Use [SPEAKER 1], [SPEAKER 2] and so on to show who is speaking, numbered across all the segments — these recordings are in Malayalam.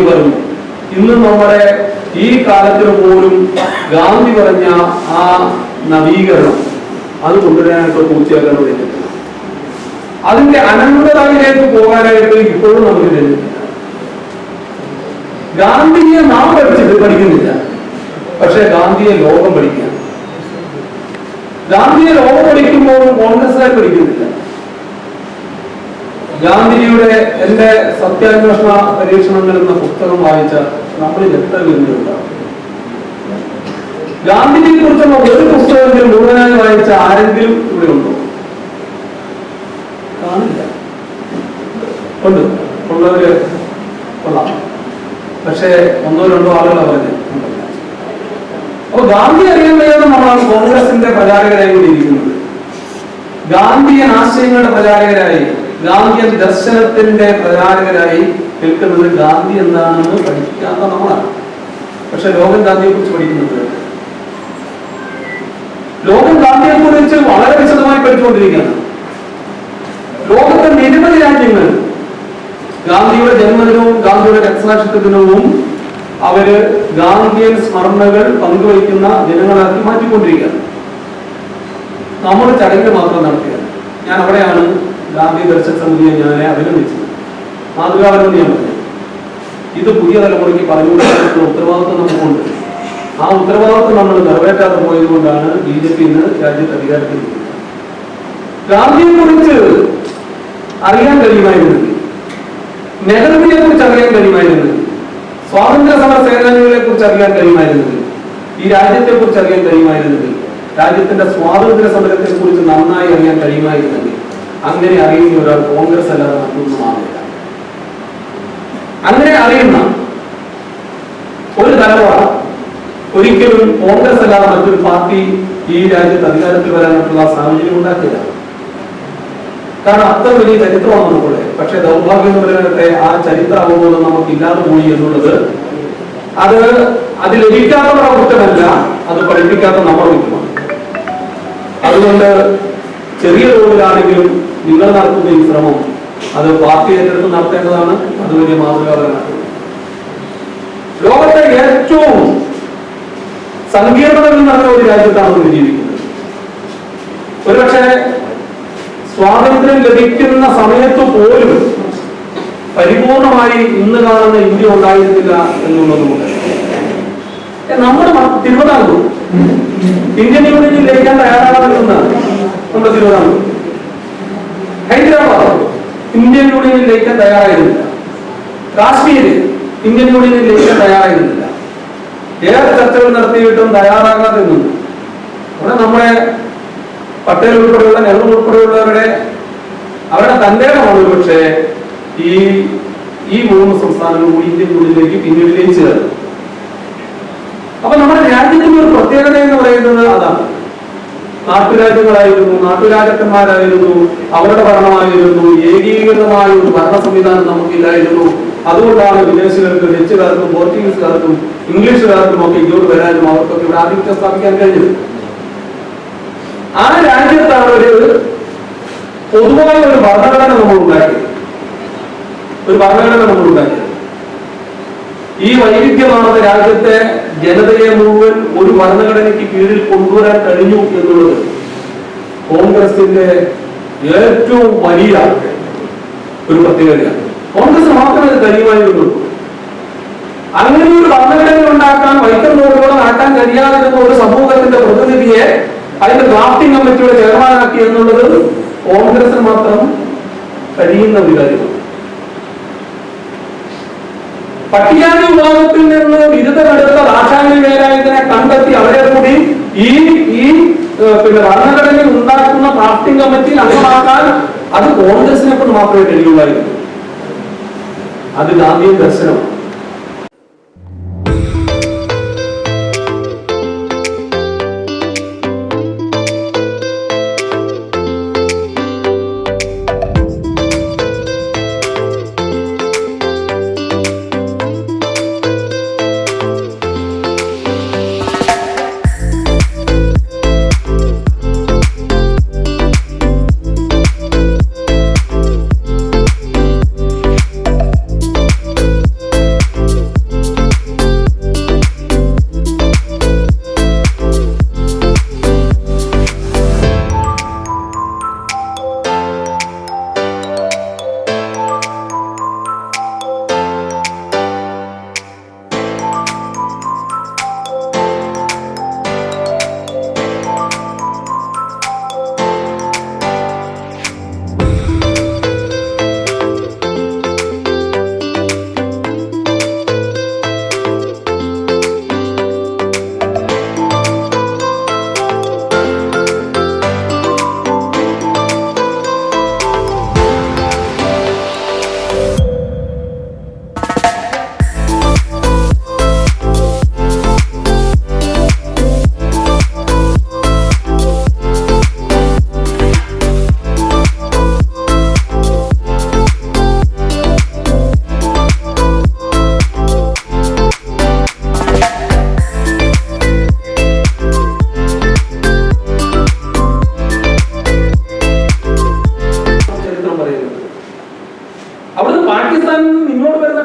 [SPEAKER 1] പറഞ്ഞു. ഇന്ന് നമ്മുടെ ഈ കാലത്തിന് പോലും ഗാന്ധി പറഞ്ഞ ആ നവീകരണം അത് കൊണ്ടുവരാനായിട്ട് പൂർത്തിയാക്കാൻ കഴിഞ്ഞിട്ടില്ല. അതിന്റെ അനന്തതയിലേക്ക് പോകാനായിട്ട് ഇപ്പോഴും നമുക്ക് കഴിഞ്ഞിട്ടില്ല. ഗാന്ധിയെ നാം പഠിക്കുന്നില്ല, പക്ഷെ ഗാന്ധിയെ ലോകം പഠിക്കുക. ഗാന്ധിയെ ലോകം പഠിക്കുമ്പോഴും കോൺഗ്രസ്സുകാർ പഠിക്കുന്നില്ല. ഗാന്ധിജിയുടെ എന്റെ സത്യാന്വേഷണ പരീക്ഷണങ്ങൾ എന്ന പുസ്തകം വായിച്ച നമ്മളിൽ എത്ര പേരുണ്ടാവും? ഗാന്ധിജിയെ കുറിച്ചുള്ള ഒരു പുസ്തകത്തിൽ മുഴുവനായി വായിച്ച ആരെങ്കിലും ഇവിടെ ഉണ്ടോ? കാണില്ല. ഉള്ളവര് കൊള്ളാം, പക്ഷെ ഒന്നോ രണ്ടോ ആളുകൾ അവരെ. അപ്പൊ ഗാന്ധി അറിയാൻ വയ്യാതെ നമ്മളാണ് കോൺഗ്രസിന്റെ പ്രചാരകരായി കൊണ്ടിരിക്കുന്നത്. ഗാന്ധിയൻ ആശയങ്ങളുടെ പ്രചാരകരായി, ഗാന്ധിയൻ ദർശനത്തിന്റെ പ്രചാരകരായി നിൽക്കുന്നത് ഗാന്ധി എന്താണെന്ന് പഠിക്കാത്ത നമ്മളാണ്. പക്ഷെ ലോകം ഗാന്ധിയെ കുറിച്ച് പഠിക്കുന്നത്, ലോകം ഗാന്ധിയെ കുറിച്ച് വളരെ വിശദമായി പഠിച്ചുകൊണ്ടിരിക്കുകയാണ്. ലോകത്തെ നിരവധി രാജ്യങ്ങൾ ഗാന്ധിയുടെ ജന്മദിനവും ഗാന്ധിയുടെ രക്തസാക്ഷിത്വ ദിനവും അവര് ഗാന്ധിയൻ സ്മരണകൾ പങ്കുവയ്ക്കുന്ന ദിനങ്ങളാക്കി മാറ്റിക്കൊണ്ടിരിക്കുകയാണ്. നമ്മൾ ചടങ്ങ് മാത്രം നടത്തുകയാണ്. ഞാൻ അവിടെയാണ് ഗാന്ധി ദർശന സമിതിയെ ഞാൻ അഭിനന്ദിച്ചത്. മാതൃകാപരമെന്ന് ഞാൻ പറഞ്ഞു. ഇത് പുതിയ തലമുറയ്ക്ക് പറഞ്ഞു കൊടുക്കാനുള്ള ഉത്തരവാദിത്വം നമുക്കുണ്ട്. ആ ഉത്തരവാദിത്വം നമ്മൾ നിറവേറ്റാതെ പോയത് കൊണ്ടാണ് BJP ഇന്ന് രാജ്യത്ത് അധികാരത്തിൽ. ഗാന്ധിയെ കുറിച്ച് അറിയാൻ കഴിയുമായിരുന്നെങ്കിൽ, നെഹ്റുവിനെ കുറിച്ച് അറിയാൻ കഴിയുമായിരുന്നെങ്കിൽ, സ്വാതന്ത്ര്യ സമര സേനാനികളെ കുറിച്ച് അറിയാൻ കഴിയുമായിരുന്നെങ്കിൽ, ഈ രാജ്യത്തെ കുറിച്ച് അറിയാൻ കഴിയുമായിരുന്നെങ്കിൽ, രാജ്യത്തിന്റെ സ്വാതന്ത്ര്യ സമരത്തെ കുറിച്ച് നന്നായി അറിയാൻ കഴിയുമായിരുന്നെങ്കിൽ, അങ്ങനെ അറിയുന്ന ഒരാൾ കോൺഗ്രസ് അല്ലാതെ മറ്റൊന്നും ആവില്ല. അങ്ങനെ അറിയുന്ന ഒരു തലമുറ ഒരിക്കലും കോൺഗ്രസ് അല്ലാതെ മറ്റൊരു പാർട്ടി ഈ രാജ്യത്ത് അധികാരത്തിൽ വരാനുള്ള സാഹചര്യം ഉണ്ടാക്കില്ല. കാരണം അത്ര വലിയ ചരിത്രമാണ് നമുക്കുള്ളത്. പക്ഷെ ദൗർഭാഗ്യം എന്ന് പറയുന്നത് ആ ചരിത്ര അവബോധം നമുക്ക് ഇല്ലാതെ പോയി എന്നുള്ളത് അത് ലഭിക്കാത്തവരുടെ കുറ്റമല്ല, അത് പഠിപ്പിക്കാത്ത നമ്മുടെ കുറ്റമാണ്. അതുകൊണ്ട് ചെറിയ തോതിലാണെങ്കിലും നിങ്ങൾ നടത്തുന്ന ഈ ശ്രമം അത് പാർട്ടി ഏറ്റെടുത്ത് നടത്തേണ്ടതാണ്. അത് വലിയ മാതൃകാപരമാണ്. ലോകത്തെ ഏറ്റവും സങ്കീർണതകൾ നിറഞ്ഞ ഒരു രാജ്യത്താണ് നമ്മൾ ജീവിക്കുന്നത്. ഒരുപക്ഷെ സ്വാതന്ത്ര്യം ലഭിക്കുന്ന സമയത്ത് പോലും പരിപൂർണമായി ഇന്ന് കാണുന്ന ഇന്ത്യ ഉണ്ടായിരുന്നില്ല എന്നുള്ളത് നമുക്ക്. നമ്മുടെ തിരുവിതാംകൂർ ഇന്ത്യൻ യൂണിയനിൽ ലയിക്കാൻ തയ്യാറാകുന്നതാണ്. നമ്മുടെ തിരുവിതാംകൂർ, ഹൈദരാബാദ് ഇന്ത്യൻ യൂണിയനിൽ ലയിക്കാൻ തയ്യാറായിരുന്നില്ല. കാശ്മീര് ഇന്ത്യൻ യൂണിയനിൽ ലയിക്കാൻ തയ്യാറായിരുന്നില്ല. ഏറെ ചർച്ചകൾ നടത്തിയിട്ടും തയ്യാറാകാതെ നിന്നു. അവിടെ നമ്മുടെ പട്ടേൽ ഉൾപ്പെടെയുള്ള നെഹ്റു ഉൾപ്പെടെയുള്ളവരുടെ അവരുടെ തന്റേടമാണ് പക്ഷേ ഈ മൂന്ന് സംസ്ഥാനങ്ങളും ഇന്ത്യൻ യൂണിയനിലേക്ക് പിന്നീട് ലയിച്ചു കയറും. അപ്പൊ നമ്മുടെ രാജ്യത്തിന്റെ ഒരു പ്രത്യേകത എന്ന് പറയുന്നത് അതാണ്. നാട്ടുരാജ്യങ്ങളായിരുന്നു, നാട്ടുരാജാക്കന്മാരായിരുന്നു, അവരുടെ ഭരണമായിരുന്നു, ഏകീകൃതമായ ഒരു ഭരണ സംവിധാനം നമുക്കില്ലായിരുന്നു. അതുകൊണ്ടാണ് വിദേശികൾക്ക്, ഡച്ചുകാർക്കും പോർച്ചുഗീസുകാർക്കും ഇംഗ്ലീഷുകാർക്കും ഒക്കെ ഇങ്ങോട്ട് വരാനും അവർക്കൊക്കെ ഇവിടെ ആധിപത്യം സ്ഥാപിക്കാൻ കഴിഞ്ഞത്. ആ രാജ്യത്താണ് ഒരു പൊതുവായ ഒരു ഭരണഘടന നമ്മൾ ഉണ്ടാക്കിയത്. ഈ വൈവിധ്യമാർന്ന രാജ്യത്തെ ജനതയെ മുഴുവൻ ഒരു ഭരണഘടനയ്ക്ക് കീഴിൽ കൊണ്ടുവരാൻ കഴിഞ്ഞു എന്നുള്ളത് കോൺഗ്രസിന്റെ ഏറ്റവും വലിയ ഒരു പ്രത്യേകതയാണ്. കോൺഗ്രസ് മാത്രമേ അത് കഴിയുമായിരുന്നുള്ളൂ. അങ്ങനെ ഒരു ഭരണഘടന ഉണ്ടാക്കാൻ വൈക്കം മുഹമ്മദിനോട് നടക്കാൻ കഴിയാതിരുന്ന ഒരു സമൂഹത്തിന്റെ പ്രതിനിധിയെ അതിന്റെ ഡ്രാഫ്റ്റിംഗ് കമ്മിറ്റിയുടെ ചെയർമാനാക്കി എന്നുള്ളത് കോൺഗ്രസിന് മാത്രം കഴിയുന്ന ഒരു കാര്യമാണ്. പട്ടികജാതി വിഭാഗത്തിൽ നിന്ന് ബിരുദമെടുത്ത രാഷ്ട്രീയ വേലായുധനെ കണ്ടെത്തി അവരെ കൂടി ഈ ഭരണഘടനയിൽ ഉണ്ടാക്കുന്ന ഡ്രാഫ്റ്റിംഗ് കമ്മിറ്റിയിൽ അംഗമാക്കാൻ അത് കോൺഗ്രസിനെ കൊണ്ട് മാത്രമേ കഴിയുള്ളായിരുന്നു. അത് ഗാന്ധിയൻ ദർശനമാണ്.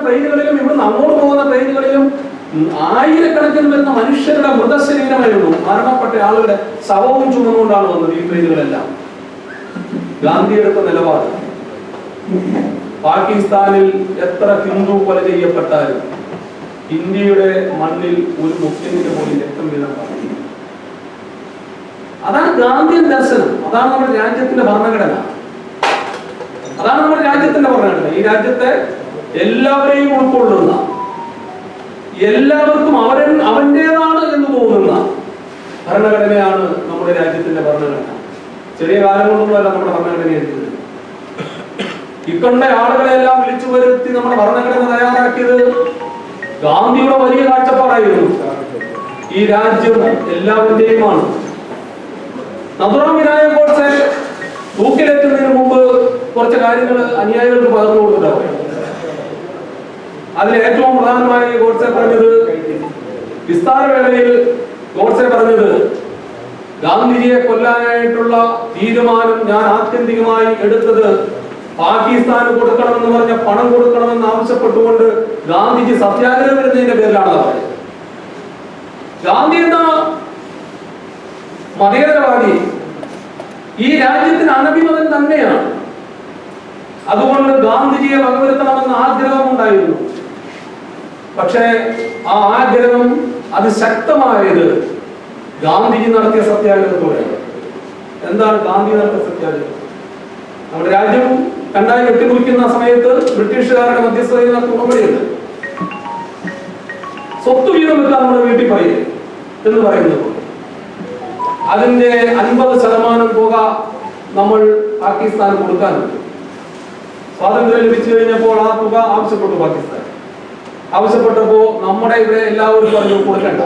[SPEAKER 1] ട്രെയിനുകളിലും ഇവിടുന്ന് അങ്ങോട്ട് പോകുന്ന ട്രെയിനുകളിലും ആയിരക്കണക്കിന് വരുന്ന മനുഷ്യരുടെ മൃതശരീരമായിരുന്നു, മരണപ്പെട്ട ആളുകളുടെ ശവവും ചുമന്നുകൊണ്ടാണ് വന്നത് ഈ ട്രെയിനുകളെല്ലാം. ഗാന്ധി എടുത്ത നിലപാട് പാകിസ്ഥാനിൽ എത്ര ഹിന്ദു കൊല ചെയ്യപ്പെട്ടാലും ഇന്ത്യയുടെ മണ്ണിൽ ഒരു മുസ്ലിമിന്റെ പോലും രക്തം വീഴാൻ പാടില്ല. അതാണ് ഗാന്ധിയൻ ദർശനം. അതാണ് നമ്മുടെ രാജ്യത്തിന്റെ ഭരണഘടന. അതാണ് നമ്മുടെ രാജ്യത്തിന്റെ ഭരണഘടന. ഈ രാജ്യത്തെ എല്ലാവരെയും ഉൾക്കൊള്ളുന്ന, എല്ലാവർക്കും അവന്റേതാണ് എന്ന് തോന്നുന്ന ഭരണഘടനയാണ് നമ്മുടെ രാജ്യത്തിന്റെ ഭരണഘടന. ചെറിയ കാലം കൊണ്ടൊന്നുമല്ല നമ്മുടെ ഭരണഘടന എടുത്തത്. ഇക്കണ്ട ആളുകളെല്ലാം വിളിച്ചു വരുത്തി നമ്മുടെ ഭരണഘടന തയ്യാറാക്കിയത് ഗാന്ധിയുടെ വലിയ കാഴ്ചപ്പാടായിരുന്നു. ഈ രാജ്യം എല്ലാവരുടെയുമാണ്. നഥുറാം വിനായക് ഗോഡ്സെ തൂക്കിലെത്തുന്നതിന് മുമ്പ് കുറച്ച് കാര്യങ്ങൾ അനുയായികൾക്ക് പകർന്നു കൊടുത്തിട്ടുണ്ടാവും. അതിൽ ഏറ്റവും പ്രധാനമായി ഗോഡ്സെ പറഞ്ഞത്, വിസ്താരവേളയിൽ ഗോഡ്സെ പറഞ്ഞത്, ഗാന്ധിജിയെ കൊല്ലാനായിട്ടുള്ള തീരുമാനം ഞാൻ ആത്യന്തികമായി എടുത്തത് പാകിസ്ഥാന് കൊടുക്കണമെന്ന് പറഞ്ഞ പണം കൊടുക്കണമെന്ന് ആവശ്യപ്പെട്ടുകൊണ്ട് ഗാന്ധിജി സത്യാഗ്രഹം വരുന്നതിന്റെ പേരിലാണ് പറഞ്ഞത്. ഗാന്ധി എന്ന മതേതരവാദി ഈ രാജ്യത്തിന് അനഭിമതൻ തന്നെയാണ്. അതുകൊണ്ട് ഗാന്ധിജിയെ വകവരുത്തണമെന്ന് ആഗ്രഹം ഉണ്ടായിരുന്നു. പക്ഷേ ആ ആഗ്രഹം അത് ശക്തമായത് ഗാന്ധിജി നടത്തിയ സത്യാഗ്രഹത്തോടെയാണ്. എന്താണ് ഗാന്ധി നടത്തിയ സത്യാഗ്രഹം? നമ്മുടെ രാജ്യം രണ്ടായി വെട്ടിമുറിക്കുന്ന സമയത്ത് ബ്രിട്ടീഷുകാരുടെ മധ്യസ്ഥതയിൽ നടത്തുന്ന ഉടമ്പടിയുണ്ട്. സ്വത്ത് വീതം വെക്കാൻ നമ്മുടെ വീട്ടിൽ പറയും എന്ന് പറയുന്നത്, അതിന്റെ 50% തുക നമ്മൾ പാകിസ്ഥാന് കൊടുക്കാനുണ്ട്. സ്വാതന്ത്ര്യം ലഭിച്ചു കഴിഞ്ഞപ്പോൾ ആ തുക ആവശ്യപ്പെട്ടു പാകിസ്ഥാൻ. ആവശ്യപ്പെട്ടപ്പോ നമ്മുടെ ഇവിടെ എല്ലാവരും പറഞ്ഞു കൊടുക്കണ്ട.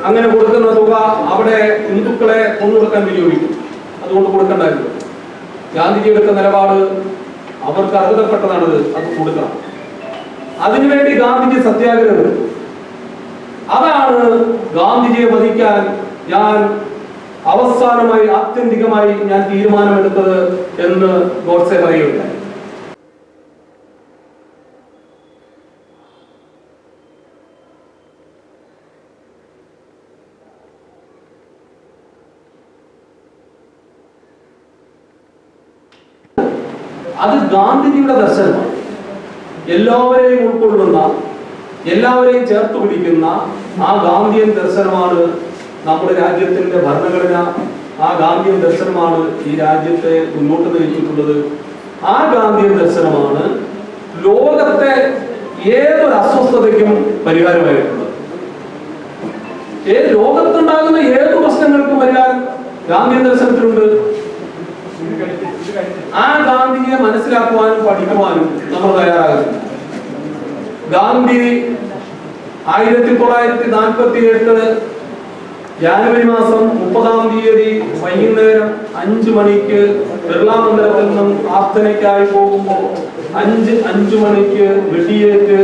[SPEAKER 1] അങ്ങനെ കൊടുക്കുന്ന തുക അവിടെ ഹിന്ദുക്കളെ കൊണ്ടുകൊടുക്കാൻ വിനിയോഗിക്കും, അതുകൊണ്ട് കൊടുക്കണ്ടായിരുന്നു. ഗാന്ധിജി എടുത്ത നിലപാട് അവർക്ക് അർഹതപ്പെട്ടതാണത്, അത് കൊടുക്കണം. അതിനുവേണ്ടി ഗാന്ധിജി സത്യാഗ്രഹം എടുത്തു. അതാണ് ഗാന്ധിജിയെ വധിക്കാൻ ഞാൻ അവസാനമായി ആത്യന്തികമായി ഞാൻ തീരുമാനമെടുത്തത് എന്ന് ഗോഡ്സെ പറയുകയുണ്ടായി. അത് ഗാന്ധിജിയുടെ ദർശനമാണ്. എല്ലാവരെയും ഉൾക്കൊള്ളുന്ന, എല്ലാവരെയും ചേർത്ത് പിടിക്കുന്ന ആ ഗാന്ധിയൻ ദർശനമാണ് നമ്മുടെ രാജ്യത്തിന്റെ ഭരണഘടന. ആ ഗാന്ധിയൻ ദർശനമാണ് ഈ രാജ്യത്തെ മുന്നോട്ട് നയിച്ചിട്ടുള്ളത്. ആ ഗാന്ധിയൻ ദർശനമാണ് ലോകത്തെ ഏതൊരു അസ്വസ്ഥതയ്ക്കും പരിഹാരമായിട്ടുള്ളത്. ലോകത്തുണ്ടാകുന്ന ഏത് പ്രശ്നങ്ങൾക്കും പരിഹാരം ഗാന്ധിയൻ ദർശനത്തിലുണ്ട്. ആ ഗാന്ധിയെ മനസ്സിലാക്കുവാനും പഠിക്കുവാനും നമ്മൾ തയ്യാറാകുന്നു. ഗാന്ധി 1948 ജാനുവരി മാസം 30 വൈകുന്നേരം 5 മണിക്ക് ബിർള മന്ദിരത്തിൽ നിന്നും പ്രാർത്ഥനയ്ക്കായി പോകുമ്പോൾ 5 മണിക്ക് വെടിയേറ്റ്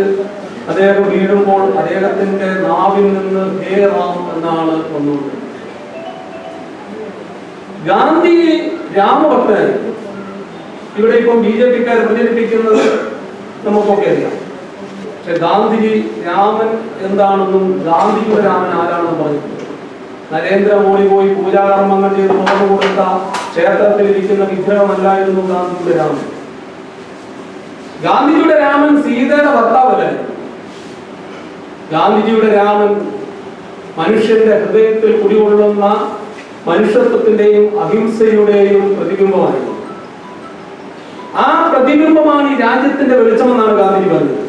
[SPEAKER 1] അദ്ദേഹം വീഴുമ്പോൾ അദ്ദേഹത്തിന്റെ നാവിൽ നിന്ന് ഹേ റാം എന്നാണ് വന്നത്. ഗാന്ധി രാമഭക്തനായി. ഇവിടെ ഇപ്പം BJP-ക്കാർ പ്രചരിപ്പിക്കുന്നത് നമുക്കൊക്കെ അറിയാം. പക്ഷെ ഗാന്ധിജി രാമൻ എന്താണെന്നും ഗാന്ധിയുടെ രാമൻ ആരാണെന്നും പറഞ്ഞിട്ടുണ്ട്. നരേന്ദ്രമോദി പോയി പൂജാകർമ്മങ്ങൾ ചെയ്ത് തുറന്നു കൊടുത്ത ക്ഷേത്രത്തിൽ ഇരിക്കുന്ന വിഗ്രഹമല്ലായിരുന്നു ഗാന്ധിയുടെ രാമൻ. ഗാന്ധിജിയുടെ രാമൻ സീതയുടെ ഭർത്താവല്ലായിരുന്നു. ഗാന്ധിജിയുടെ രാമൻ മനുഷ്യന്റെ ഹൃദയത്തിൽ കുടികൊള്ളുന്ന മനുഷ്യത്വത്തിന്റെയും അഹിംസയുടെയും പ്രതിബിംബമായിരുന്നു. ആ പ്രതിബിംബമാണ് ഈ രാജ്യത്തിന്റെ വെളിച്ചമെന്നാണ് ഗാന്ധിജി പറഞ്ഞത്.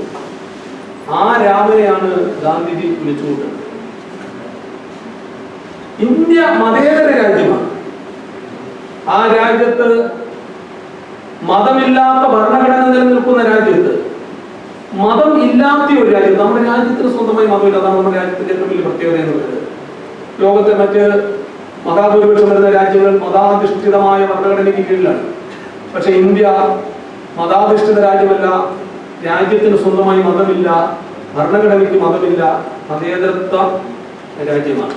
[SPEAKER 1] ആ രാമനെയാണ് ഗാന്ധിജി വിളിച്ചുകൊണ്ടത്. ഇന്ത്യ മതേതര രാജ്യമാണ്. ആ രാജ്യത്ത് മതമില്ലാത്ത ഭരണഘടന നിലനിൽക്കുന്ന രാജ്യത്ത്, മതം ഇല്ലാത്ത ഒരു രാജ്യം, നമ്മുടെ രാജ്യത്തിന് സ്വന്തമായി മതമില്ല. അതാണ് നമ്മുടെ രാജ്യത്തിന്റെ ഏറ്റവും വലിയ പ്രത്യേകത എന്ന് പറയുന്നത്. ലോകത്തെ മറ്റ് മതാഭൂരിപക്ഷം വരുന്ന രാജ്യങ്ങൾ മതാധിഷ്ഠിതമായ ഭരണഘടനയ്ക്ക് കീഴിലാണ്. പക്ഷെ ഇന്ത്യ മതാധിഷ്ഠിത രാജ്യമല്ല. രാജ്യത്തിന് സ്വന്തമായി മതമില്ല, ഭരണഘടനയ്ക്ക് മതമില്ല, മതേതരത്വ രാജ്യമാണ്.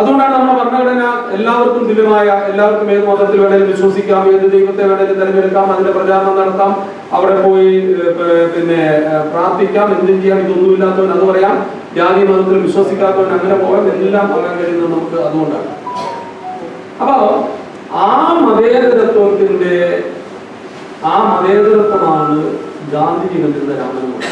[SPEAKER 1] അതുകൊണ്ടാണ് നമ്മുടെ ഭരണഘടന എല്ലാവർക്കും തുല്യമായ, എല്ലാവർക്കും ഏത് മതത്തിൽ വേണേലും വിശ്വസിക്കാം, ഏത് ദൈവത്തെ വേണേലും തിരഞ്ഞെടുക്കാം, അതിന്റെ പ്രചാരണം നടത്താം, അവിടെ പോയി പിന്നെ പ്രാർത്ഥിക്കാം, എന്തും ചെയ്യാം, ഇതൊന്നുമില്ലാത്തവൻ അത് പറയാം, ജാതി മതത്തിൽ വിശ്വസിക്കാത്തവൻ അങ്ങനെ പോകാം, എല്ലാം ആകാൻ കഴിയുന്നത് നമുക്ക് അതുകൊണ്ടാണ്. അപ്പൊ ആ മതേതരത്വമാണ് ഗാന്ധിജി കണ്ടിരുന്ന രാമനോട്.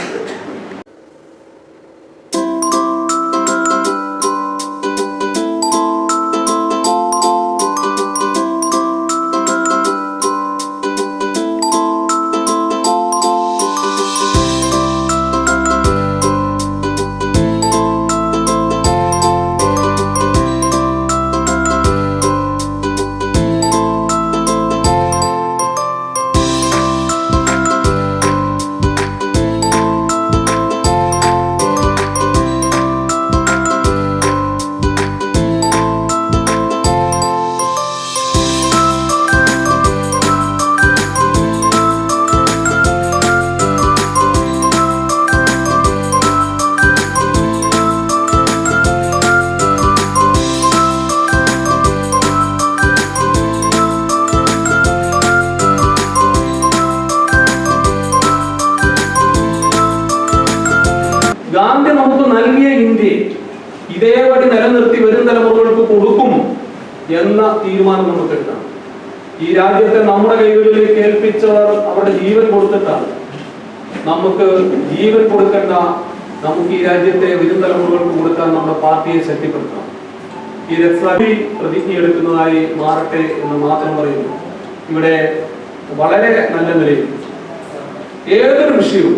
[SPEAKER 1] ഗാന്ധി നമുക്ക് നൽകിയ ഇന്ത്യയെ ഇതേപടി നിലനിർത്തി വരും തലമുറകൾക്ക് കൊടുക്കും എന്ന തീരുമാനം നമുക്ക് എടുക്കണം. ഈ രാജ്യത്തെ നമ്മുടെ കൈകളിലേക്ക് ഏൽപ്പിച്ചവർ അവരുടെ ജീവൻ കൊടുത്തിട്ടാണ്. നമുക്ക് ജീവൻ കൊടുക്കേണ്ട, നമുക്ക് ഈ രാജ്യത്തെ വരും തലമുറകൾക്ക് കൊടുക്കാൻ നമ്മുടെ പാർട്ടിയെ ശക്തിപ്പെടുത്തണം. ഈ രക്ഷാഭി പ്രതിജ്ഞ എടുക്കുന്നതായി മാറട്ടെ എന്ന് മാത്രം പറയുന്നു. ഇവിടെ വളരെ നല്ല നിലയിൽ ഏതൊരു വിഷയവും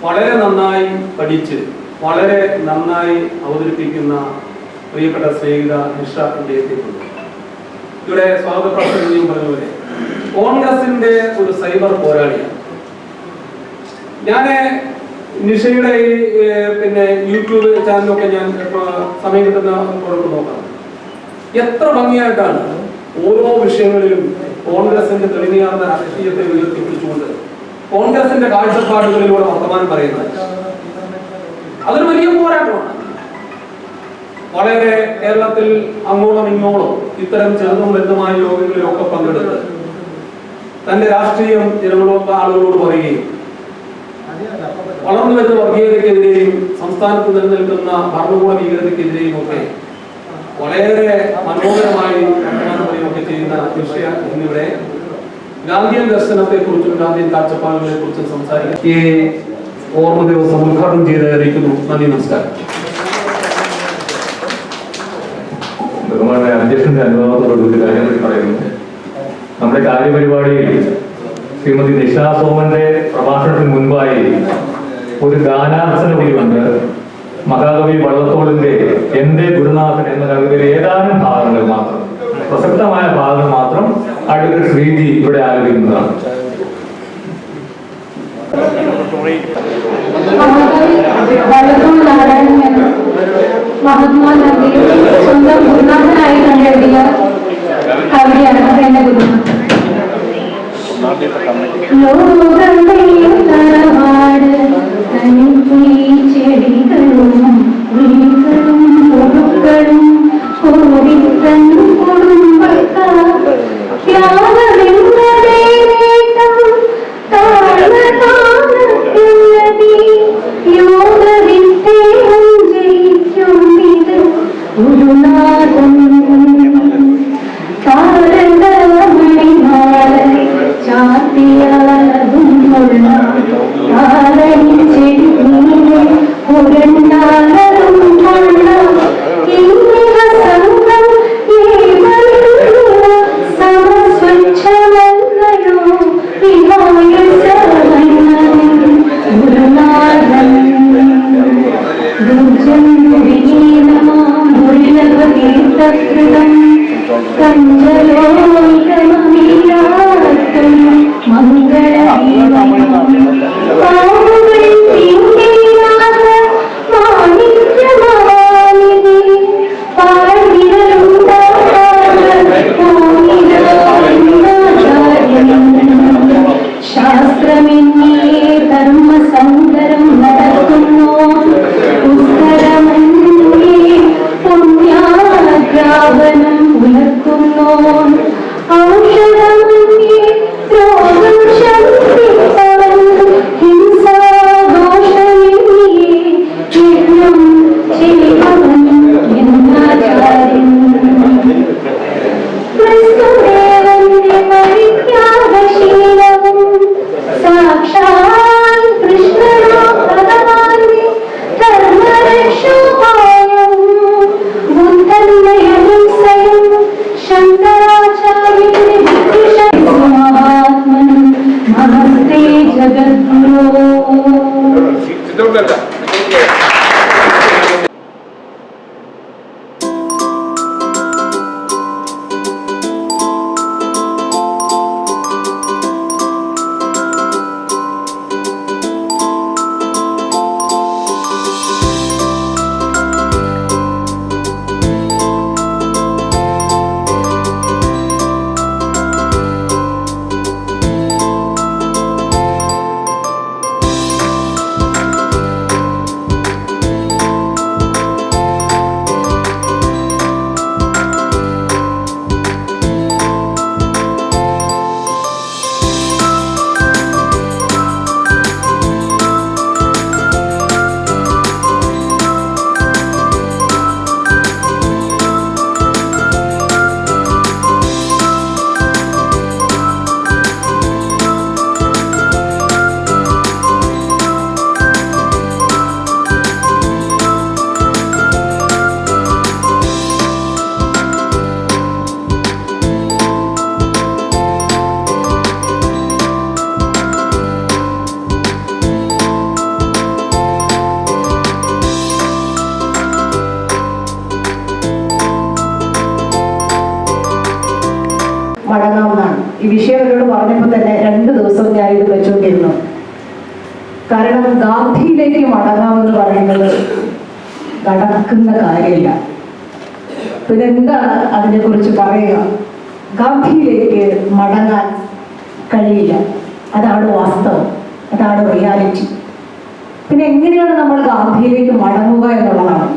[SPEAKER 1] വളരെ നന്നായി പഠിച്ച് വളരെ നന്നായി അവതരിപ്പിക്കുന്ന പ്രിയപ്പെട്ട സ്നേഹിത നിഷ ഇവിടെ എത്തിയിട്ടുണ്ട്. ഇവിടെ സ്വാഗത പ്രസംഗം പറഞ്ഞ പോലെ കോൺഗ്രസിന്റെ ഒരു സൈബർ പോരാളിയാണ്. ഞാൻ നിഷയുടെ പിന്നെ യൂട്യൂബ് ചാനലൊക്കെ ഞാൻ സമയം കിട്ടുന്ന പുറത്ത് നോക്കാം. എത്ര ഭംഗിയായിട്ടാണ് ഓരോ വിഷയങ്ങളിലും കോൺഗ്രസിന്റെ തെളിഞ്ഞാർന്ന രാഷ്ട്രീയത്തെ ഉയർത്തിപ്പിടിച്ചുകൊണ്ട് കോൺഗ്രസിന്റെ കാഴ്ചപ്പാടുകളിലൂടെ വർത്തമാനം പറയുന്നത്. അതൊരു വലിയ പോരാട്ടമാണ്. വളരെ കേരളത്തിൽ അങ്ങോളം ഇങ്ങോളം ഇത്തരം ചെറുതും വലുതുമായ യോഗങ്ങളിലൊക്കെ പങ്കെടുത്ത് തന്റെ രാഷ്ട്രീയം ജനങ്ങളോട് ആളുകളോട് പറയുകയും വളർന്നു വരുന്ന വർഗീയതയ്ക്കെതിരെയും സംസ്ഥാനത്ത് നിലനിൽക്കുന്ന ഭരണകൂട ഭീകരതയ്ക്കെതിരെയും ഒക്കെ വളരെ മനോഹരമായി വർത്തമാനം പറയുകയൊക്കെ ചെയ്യുന്ന വിഷയം എന്നിവിടെ ഗാന്ധിയൻ ദർശനത്തെ കുറിച്ചും ഗാന്ധിയൻ കാഴ്ചപ്പാടുകളെ കുറിച്ചും സംസാരിക്കാൻ ഈ ഓർമ്മ ദിവസം ഉദ്ഘാടനം ചെയ്തായിരിക്കുന്നു. നന്ദി, നമസ്കാരം.
[SPEAKER 2] ബഹുമാനായ അധ്യക്ഷന്റെ അനുഭവത്തോടുകൂടി കാര്യങ്ങൾ പറയുന്നു. നമ്മുടെ കാര്യപരിപാടിയിൽ ശ്രീമതി നിഷ സോമന്റെ പ്രഭാഷണത്തിന് മുൻപായി ഒരു ഗാനാർച്ചന കൂടിയുണ്ട്. മഹാകവി വള്ളത്തോളിന്റെ എന്റെ ഗുരുനാഥൻ എന്ന കവിതയിലെ ഏതാനും ഭാഗങ്ങൾ മാത്രം, പ്രസക്തമായ ഭാഗങ്ങൾ മാത്രം അഡ്വക്കേറ്റ് ശ്രീജി ഇവിടെ ആലപിക്കുന്നതാണ്.
[SPEAKER 3] മഹാത്മാഗാന്ധി സ്വന്തം ഗുരുനാഥനായി കണ്ടെഴുതിയ കവിതയാണ് എന്റെ ഗുരുനാഥൻ. ചെടികളും പുലികളും പുഴുക്കളും മംഗള
[SPEAKER 4] ഈ വിഷയം എന്നോട് പറഞ്ഞപ്പോൾ തന്നെ 2 ദിവസം ഞാൻ ഇത് വെച്ചുകൊണ്ടിരുന്നു. കാരണം ഗാന്ധിയിലേക്ക് മടങ്ങാമെന്ന് പറയുന്നത് നടക്കുന്ന കാര്യമില്ല. പിന്നെ എന്താണ് അതിനെക്കുറിച്ച് പറയുക? ഗാന്ധിയിലേക്ക് മടങ്ങാൻ കഴിയില്ല. അതാണ് വാസ്തവം, അതാണ് റിയാലിറ്റി. പിന്നെ എങ്ങനെയാണ് നമ്മൾ ഗാന്ധിയിലേക്ക് മടങ്ങുക എന്നുള്ളതാണ്.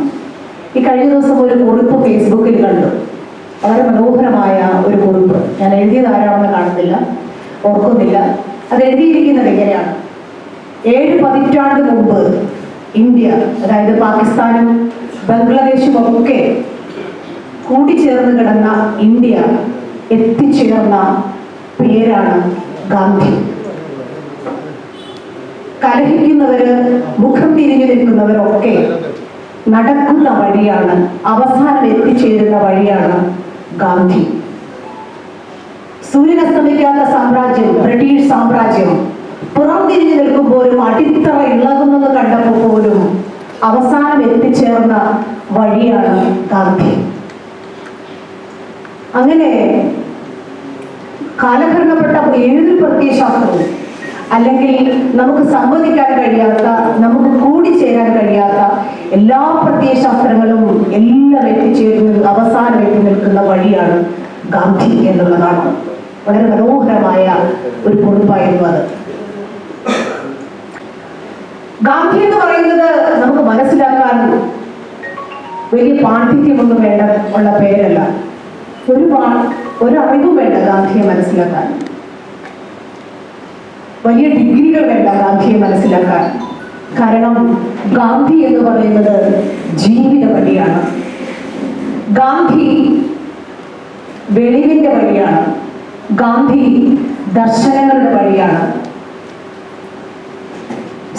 [SPEAKER 4] ഈ കഴിഞ്ഞ ദിവസം ഒരു കുറിപ്പ് ഫേസ്ബുക്കിൽ കണ്ടു, വളരെ മനോഹരമായ ഒരു കുറിപ്പ്. ഞാൻ എഴുതിയത് ആരാണെന്ന് കാണുന്നില്ല, ഓർക്കുന്നില്ല. അത് എഴുതിയിരിക്കുന്നത് എങ്ങനെയാണ്: 7 പതിറ്റാണ്ട് മുമ്പ് ഇന്ത്യ, അതായത് പാകിസ്ഥാനും ബംഗ്ലാദേശും ഒക്കെ കൂടിച്ചേർന്ന് കിടന്ന ഇന്ത്യ എത്തിച്ചേർന്ന പേരാണ് ഗാന്ധി. കലഹിക്കുന്നവര്, മുഖം തിരിഞ്ഞു നിൽക്കുന്നവരൊക്കെ നടക്കുന്ന വഴിയാണ്, അവസാനം എത്തിച്ചേരുന്ന വഴിയാണ് ഗാന്ധി. സൂര്യനസ്തമിക്കാത്ത സാമ്രാജ്യം, ബ്രിട്ടീഷ് സാമ്രാജ്യം പുറം തിരിഞ്ഞു നിൽക്കുമ്പോഴും അടിത്തറ ഇളകുന്നത് കണ്ടപ്പോൾ പോലും അവസാനം എത്തിച്ചേർന്ന വഴിയാണ് ഗാന്ധി. അങ്ങനെ കാലഹരണപ്പെട്ട ഏതൊരു പ്രത്യയശാസ്ത്രവും, അല്ലെങ്കിൽ നമുക്ക് സമ്മതിക്കാൻ കഴിയാത്ത, നമുക്ക് കൂടിച്ചേരാൻ കഴിയാത്ത എല്ലാ പ്രത്യയശാസ്ത്രങ്ങളും എല്ലാം എത്തിച്ചേരുന്നത്, അവസാനം എത്തി നിൽക്കുന്ന വഴിയാണ് ഗാന്ധി എന്നുള്ളതാണ്. വളരെ മനോഹരമായ ഒരു കുറിപ്പായിരുന്നു അത്. ഗാന്ധി എന്ന് പറയുന്നത് നമുക്ക് മനസ്സിലാക്കാൻ വലിയ പാണ്ഡിത്യമൊന്നും വേണ്ട ഉള്ള പേരല്ല. ഒരു അറിവും വേണ്ട ഗാന്ധിയെ മനസ്സിലാക്കാൻ. വലിയ ഡിഗ്രികൾ വേണ്ട ഗാന്ധിയെ മനസ്സിലാക്കാൻ. കാരണം ഗാന്ധി എന്ന് പറയുന്നത് ജീവിത വഴിയാണ്. ഗാന്ധി വെളിവിന്റെ വഴിയാണ്. ഗാന്ധി ദർശനങ്ങളുടെ വഴിയാണ്.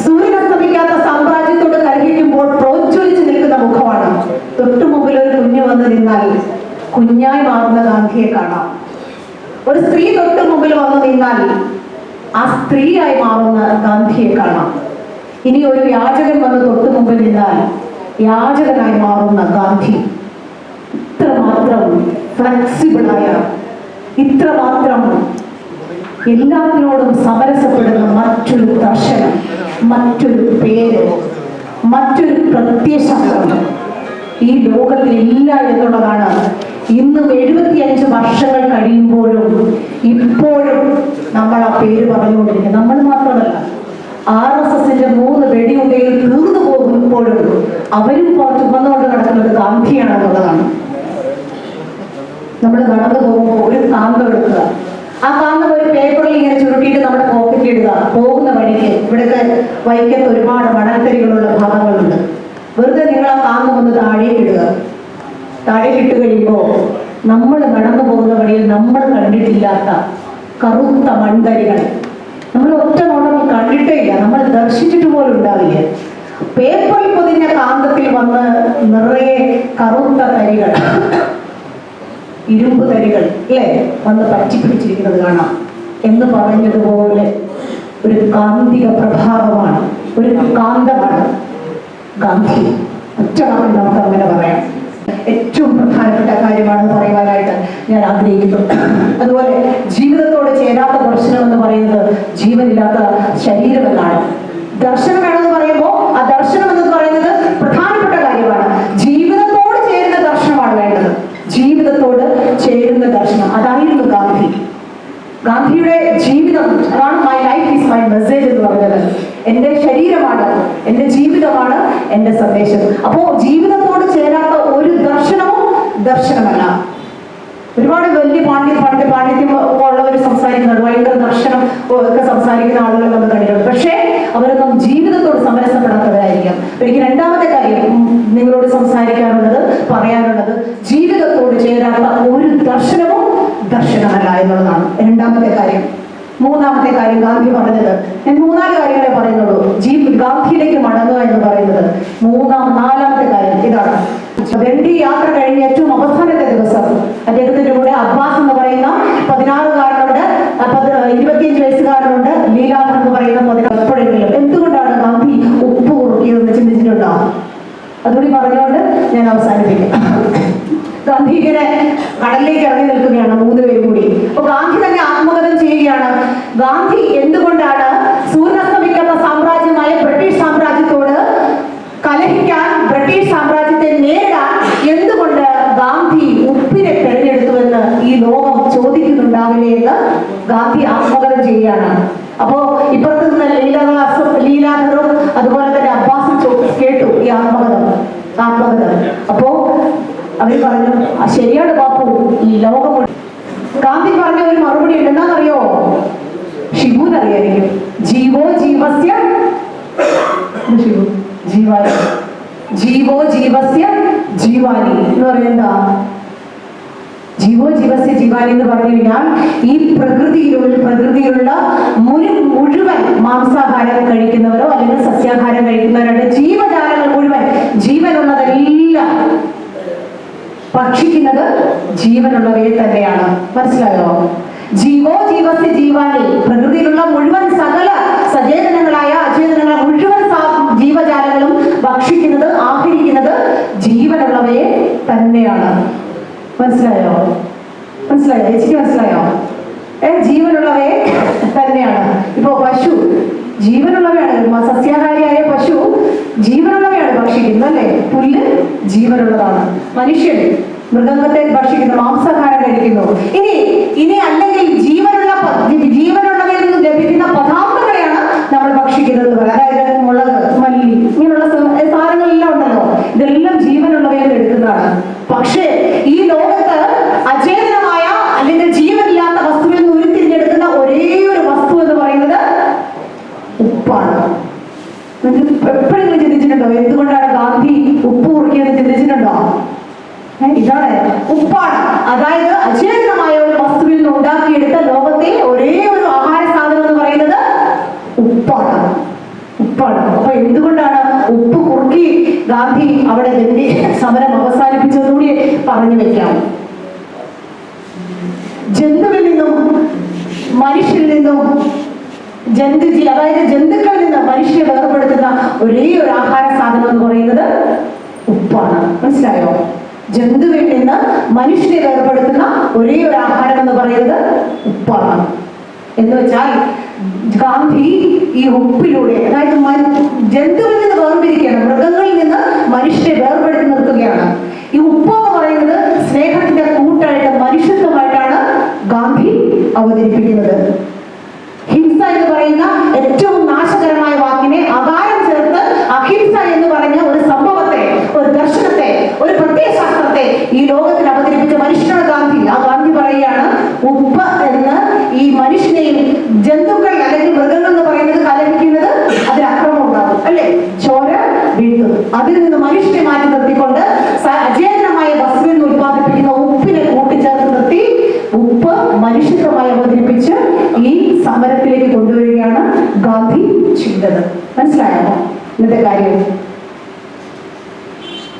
[SPEAKER 4] സൂര്യനസ്തമിക്കാത്ത സാമ്രാജ്യത്തോട് കലഹിക്കുമ്പോൾ പ്രോജ്വലിച്ച് നിൽക്കുന്ന മുഖമാണ്. തൊട്ടു മുമ്പിൽ ഒരു കുഞ്ഞു വന്ന് നിന്നാൽ കുഞ്ഞായി മാറുന്ന ഗാന്ധിയെ കാണാം. ഒരു സ്ത്രീ തൊട്ടു മുമ്പിൽ വന്ന് നിന്നാൽ ആ സ്ത്രീയായി മാറുന്ന ഗാന്ധിയെ കാണാം. ഇനി ഒരു യാചകൻ വന്ന് തൊട്ടു മുമ്പിൽ നിന്നാൽ യാചകനായി മാറുന്ന ഗാന്ധി. ഇത്രമാത്രം ഫ്ലെക്സിബിളായ, ഇത്രമാത്രം എല്ലാത്തിനോടും സമരസപ്പെടുന്ന മറ്റൊരു ദർശനം, മറ്റൊരു പേര്, മറ്റൊരു പ്രത്യയശാസ്ത്രം ഈ ലോകത്തിലില്ല എന്നുള്ളതാണ്. ഇന്നും 75 വർഷങ്ങൾ കഴിയുമ്പോഴും ഇപ്പോഴും നമ്മൾ ആ പേര് പറഞ്ഞുകൊണ്ടിരിക്കുന്നത്. നമ്മൾ മാത്രമല്ല, RSSന്റെ 3 വെടിയുണ്ടയിൽ തീർന്നു പോകുമ്പോഴും അവരും ചുമന്നുകൊണ്ട് നടക്കുന്നത് ഗാന്ധിയാണെന്നുള്ളതാണ്. നമ്മൾ നടന്നു പോകുമ്പോൾ ഒരു കാന്തം എടുക്കുക, ആ കാന്തം ഒരു പേപ്പറിൽ ഇങ്ങനെ ചുരുട്ടിയിട്ട് നമ്മുടെ പോക്കറ്റിൽ ഇടുക. പോകുന്ന വഴിക്ക് ഇവിടുത്തെ വൈക്കത്ത് ഒരുപാട് മണൽത്തരികളുള്ള ഭാഗങ്ങളുണ്ട്. വെറുതെ നിങ്ങൾ ആ കാന്തം ഒന്ന് താഴേക്ക് ഇടുക. താഴേക്ക് ഇട്ട് കഴിയുമ്പോൾ നമ്മൾ നടന്നു പോകുന്ന വഴിയിൽ നമ്മൾ കണ്ടിട്ടില്ലാത്ത കറുത്ത മൺതരികൾ നമ്മൾ ഒറ്റ നോട്ടം കണ്ടിട്ടേ ഇല്ല, നമ്മൾ ദർശിച്ചിട്ട് പോലും ഉണ്ടാവില്ല. പേപ്പറിൽ പൊതിഞ്ഞ കാന്തത്തിൽ വന്ന് നിറയെ കറുത്ത തരികൾ, ഇരുമ്പ് തരികൾ അല്ലേ വന്ന് പറ്റിപ്പിടിച്ചിരിക്കുന്നത് കാണാം. എന്ന് പറഞ്ഞതുപോലെ ഒരു കാന്തിക പ്രഭാവമാണ്, ഒരു കാന്തമാണ് ഗാന്ധി. ഒറ്റ വാക്കിൽ നമുക്ക് അങ്ങനെ പറയാം. ഏറ്റവും പ്രധാനപ്പെട്ട കാര്യമാണെന്ന് പറയുവാനായിട്ട് ഞാൻ ആഗ്രഹിക്കുന്നു. അതുപോലെ ജീവിതത്തോട് ചേരാത്ത ദർശനം എന്ന് പറയുന്നത് ജീവനില്ലാത്ത ശരീരമെന്നാണ്. ദർശനം വേണമെന്ന് പറയുമ്പോൾ ആ ദർശനം എന്ന് പറയുന്നത് പ്രധാനപ്പെട്ട കാര്യമാണ്. ജീവിതത്തോട് ചേരുന്ന ദർശനമാണ് വേണ്ടത്. ജീവിതത്തോട് ചേരുന്ന ദർശനം, അതായിരുന്നു ഗാന്ധി. ഗാന്ധിയുടെ ജീവിതം അതാണ് my life is my message എന്ന് പറഞ്ഞത്. എൻ്റെ ശരീരമാണ്, എൻ്റെ ജീവിതമാണ് എൻ്റെ സന്ദേശം. അപ്പോ ജീവിതത്തോട് ചേരാത്ത ഒരു ദർശനവും ദർശനമല്ല. ഒരുപാട് വലിയ പാണ്ഡിത്യം ഉള്ളവർ സംസാരിക്കുന്നുണ്ട്, ഭയങ്കര ദർശനം ഒക്കെ സംസാരിക്കുന്ന ആളുകൾ നമ്മൾ കണ്ടിട്ടുണ്ട്. പക്ഷേ അവരൊന്നും ജീവിതത്തോട് സമരസപ്പെടാത്തവരായിരിക്കാം. എനിക്ക് രണ്ടാമത്തെ കാര്യം നിങ്ങളോട് പറയാനുള്ളത് ജീവിതത്തോട് ചേരാത്ത ഒരു ദർശനവും ദർശനമല്ല എന്നുള്ളതാണ് രണ്ടാമത്തെ കാര്യം. മൂന്നാമത്തെ കാര്യം ഗാന്ധി പറഞ്ഞത്, ഞാൻ 3-4 കാര്യങ്ങളെ പറയുന്നുള്ളൂ. ഗാന്ധിയിലേക്ക് മടങ്ങുക എന്ന് പറയുന്നത് നാലാമത്തെ കാര്യം ഇതാണ്. ദണ്ഡി യാത്ര കഴിഞ്ഞ ഏറ്റവും അവസാനത്തെ ദിവസം അദ്ദേഹത്തിന്റെ കൂടെ അബ്ബാസ് എന്ന് പറയുന്ന 16-കാരനുണ്ട്, 25 വയസ്സുകാരനുണ്ട്, ലീലാധർ എന്ന് പറയുന്ന 16. എപ്പോഴെങ്കിലും എന്തുകൊണ്ടാണ് ഗാന്ധി ഉപ്പ് കുറുക്കിയതെന്ന് ചിന്തിച്ചിട്ടുണ്ടോ? അതുകൂടി പറഞ്ഞുകൊണ്ട് ഞാൻ അവസാനിപ്പിക്കും. ഗാന്ധി ഇങ്ങനെ കടലിലേക്ക് ഇറങ്ങി നിൽക്കുകയാണ് 3 പേരും കൂടി. അപ്പൊ ഗാന്ധി തന്നെ ഗാന്ധി എന്തുകൊണ്ടാണ് സൂര്യനസ്തമിക്കുന്ന സാമ്രാജ്യമായ ബ്രിട്ടീഷ് സാമ്രാജ്യത്തോട് കലഹിക്കാൻ, ബ്രിട്ടീഷ് സാമ്രാജ്യത്തെ നേരിടാൻ എന്തുകൊണ്ട് ഗാന്ധി ഉപ്പിനെ തെരഞ്ഞെടുത്തുവെന്ന് ഈ ലോകം ചോദിക്കുന്നുണ്ടാവില്ലേ എന്ന് ഗാന്ധി ആത്മകഥ ചെയ്യുകയാണ്. അപ്പോ ഇപ്പുറത്ത് നിന്ന് ലീലാധറും അതുപോലെ തന്നെ അബ്ബാസും കേട്ടു ഈ ആത്മകഥ. അപ്പോ അവർ പറഞ്ഞു ശരിയാണ് ബാപ്പു, ഈ ലോകം. ഗാന്ധി പറഞ്ഞ ഒരു മറുപടി ഉണ്ട്, എന്താണെന്നറിയോ? ഷിബുവിനറിയായിരിക്കും. ജീവോ ജീവസ്യ ജീവാനി, ജീവോ ജീവസ്യ ജീവാനി എന്ന് പറയുന്നത് ജീവോ ജീവസ്യ ജീവാനി എന്ന് പറഞ്ഞു കഴിഞ്ഞാൽ ഈ പ്രകൃതിയിലുള്ള മുഴുവൻ മാംസാഹാരം കഴിക്കുന്നവരോ അല്ലെങ്കിൽ സസ്യാഹാരം കഴിക്കുന്നവരുടെ ജീവജാലങ്ങൾ മുഴുവൻ, ജീവനുള്ളതെല്ലാം ഭക്ഷിക്കുന്നത് ജീവനുള്ളവയെ തന്നെയാണ്. മനസ്സിലായോ? ജീവോ ജീവസ്യ ജീവാനി, പ്രകൃതിയിലുള്ള മുഴുവൻ സകല സചേതനങ്ങളായ അചേതനങ്ങളായ മുഴുവൻ ജീവജാലങ്ങളും ഭക്ഷിക്കുന്നത്, ആഹരിക്കുന്നത് ജീവനുള്ളവയെ തന്നെയാണ്. മനസ്സിലായോ? ചേച്ചിക്ക് മനസ്സിലായോ? ജീവനുള്ളവയെ തന്നെയാണ്. ഇപ്പോ പശു ജീവനുള്ളവയാണ്, സസ്യാഹാരിയായ പശു ജീവനുള്ളവയാണ് ഭക്ഷിക്കുന്നത് അല്ലേ? പുല്ല് ജീവനുള്ളതാണ്. മനുഷ്യൻ മൃഗത്തെ ഭക്ഷിക്കുന്നു, മാംസാഹാരം കഴിക്കുന്നു. ഇനി അല്ലെങ്കിൽ ജീവനുള്ളവയിൽ നിന്ന് ലഭിക്കുന്ന പദാർത്ഥങ്ങളെയാണ് നമ്മൾ ഭക്ഷിക്കുന്നത്. അതായത് മുളക്, മല്ലി, ഇങ്ങനെയുള്ള സാധനങ്ങളെല്ലാം ഉണ്ടല്ലോ, ഇതെല്ലാം ജീവനുള്ളവയിൽ നിന്ന് എടുക്കുന്നതാണ്. പക്ഷേ ഈ ലോകത്ത് അചേതനമായ അല്ലെങ്കിൽ ജീവനില്ലാത്ത വസ്തുവിൽ നിന്ന് ഉരുത്തിരിഞ്ഞെടുക്കുന്ന ഒരേ ഒരു വസ്തു എന്ന് പറയുന്നത് ഉപ്പാണ്. എപ്പോഴെങ്കിലും ചിന്തിച്ചിട്ടുണ്ടോ എന്തുകൊണ്ടാണ് ഗാന്ധി ഉപ്പ് കുറിക്കുന്നത്? ചിന്തിച്ചിട്ടുണ്ടോ? ഇതാണ് ഉപ്പാണ്. അതായത് അചേതനമായ ഒരു വസ്തുവിൽ നിന്ന് ഉണ്ടാക്കിയെടുത്ത ലോകത്തെ ഒരേ ഒരു ആഹാര സാധനം എന്ന് പറയുന്നത് ഉപ്പാണ്. അപ്പൊ എന്തുകൊണ്ടാണ് ഉപ്പ് കുറുക്കി ഗാന്ധി അവിടെ സമരം അവസാനിപ്പിച്ചതുകൂടി പറഞ്ഞു വെക്കാം. ജന്തുവിൽ നിന്നും മനുഷ്യരിൽ നിന്നും അതായത് ജന്തുക്കളിൽ നിന്ന് മനുഷ്യരെ വേർപെടുത്തുന്ന ഒരേ ഒരു ആഹാര സാധനം എന്ന് പറയുന്നത് ഉപ്പാണ്. മനസ്സിലായോ? ജന്തുവിൽ നിന്ന് മനുഷ്യരെ വേർപെടുത്തുന്ന ഒരേ ഒരു ആഹാരം എന്ന് പറയുന്നത് ഉപ്പാണ്. എന്ന് വെച്ചാൽ ഗാന്ധി ഈ ഉപ്പിലൂടെ, അതായത് ജന്തുവിൽ നിന്ന് വേർതിരിക്കുകയാണ്, മൃഗങ്ങളിൽ നിന്ന് മനുഷ്യരെ വേർപെടുത്തി നിർത്തുകയാണ്. ഈ ഉപ്പ് എന്ന് പറയുന്നത് സ്നേഹത്തിന്റെ കൂട്ടായിട്ട്, മനുഷ്യത്വമായിട്ടാണ് ഗാന്ധി അവതരിപ്പിക്കുന്നത്. ഹിംസ എന്ന് പറയുന്ന ഏറ്റവും നാശകരമായ വാക്കിനെ അകാരം ചേർത്ത് അഹിംസ എന്ന് പറഞ്ഞ ഒരു സംഭവത്തെ, ഒരു ദർശനത്തെ, ഒരു പ്രത്യയശാസ്ത്രത്തെ ഈ ലോകത്തിൽ അവതരിപ്പിച്ച മനുഷ്യനാണ് ഗാന്ധി. ആ ഗാന്ധി പറയുകയാണ് ഉപ്പ് എന്ന് ഈ മനുഷ്യനെയും ജന്തുക്കൾ അല്ലെങ്കിൽ മൃഗങ്ങൾ എന്ന് പറയുന്നത് കലഹിക്കുന്നത് അതിൽ അക്രമം ഉണ്ടാകും അല്ലെ, ചോര വീഴ്ത്തും. അതിൽ നിന്ന് മനുഷ്യനെ മാറ്റി നിർത്തിക്കൊണ്ട് അചേതനമായ വസ്തുവിൽ നിന്ന് ഉത്പാദിപ്പിക്കുന്ന ഉപ്പിനെ കൂട്ടിച്ചേർത്ത് നിർത്തി ഉപ്പ് മനുഷ്യത്വമായി അവതരിപ്പിച്ച് ഈ സമരത്തിലേക്ക് കൊണ്ടുവരികയാണ് ഗാന്ധി ചെയ്തത്. മനസ്സിലായോ ഇന്നത്തെ കാര്യം?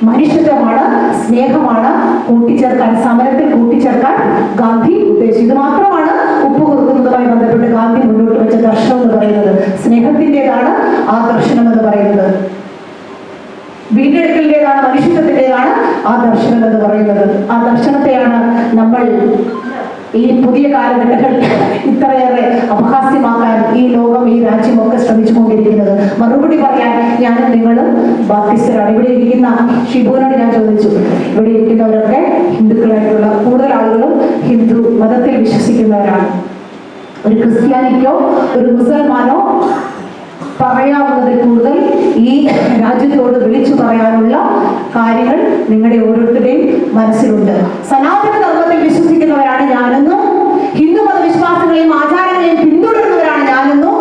[SPEAKER 4] മനുഷ്യത്വമാണ്, സ്നേഹമാണ് കൂട്ടിച്ചേർക്കാൻ, സമരത്തിൽ കൂട്ടിച്ചേർക്കാൻ ഗാന്ധി ഉദ്ദേശിച്ചത്. ഇത് മാത്രമാണ് ഉപ്പ് കുറുക്കുന്നതുമായി ബന്ധപ്പെട്ട് ഗാന്ധി മുന്നോട്ട് വെച്ച ദർശനം എന്ന് പറയുന്നത്. സ്നേഹത്തിൻ്റെതാണ് ആ ദർശനം എന്ന് പറയുന്നത്. വീണ്ടെടുക്കലിൻ്റെതാണ്, മനുഷ്യത്വത്തിൻ്റെതാണ് ആ ദർശനം എന്ന് പറയുന്നത്. ആ ദർശനത്തെയാണ് നമ്മൾ ഈ പുതിയ കാലഘട്ടങ്ങൾ ഇത്രയേറെ അപഹാസ്യമാക്കാൻ ഈ ലോകം, ഈ രാജ്യമൊക്കെ ശ്രമിച്ചുകൊണ്ടിരിക്കുന്നത്. മറുപടി പറയാൻ ഞാനും നിങ്ങളും ബാധ്യസ്ഥരാണ്. ഇവിടെ ഇരിക്കുന്ന ഷിബുവിനോട് ഞാൻ ചോദിച്ചു, ഇവിടെ ഇരിക്കുന്നവരൊക്കെ ഹിന്ദുക്കളായിട്ടുള്ള കൂടുതൽ ആളുകളും ഹിന്ദു മതത്തിൽ വിശ്വസിക്കുന്നവരാണ്. ഒരു ക്രിസ്ത്യാനിക്കോ ഒരു മുസൽമാനോ പറയാവുന്നതിൽ കൂടുതൽ ഈ രാജ്യത്തോട് വിളിച്ചു പറയാനുള്ള കാര്യങ്ങൾ നിങ്ങളുടെ ഓരോരുത്തരുടെയും മനസ്സിലുണ്ട്. സനാതന ധർമ്മത്തിൽ വിശ്വസിക്കുന്നവരാണ് ഞാനെന്നും, ഹിന്ദു മതവിശ്വാസങ്ങളെയും ആചാരങ്ങളെയും പിന്തുടരുന്നവരാണ് ഞാനെന്നും,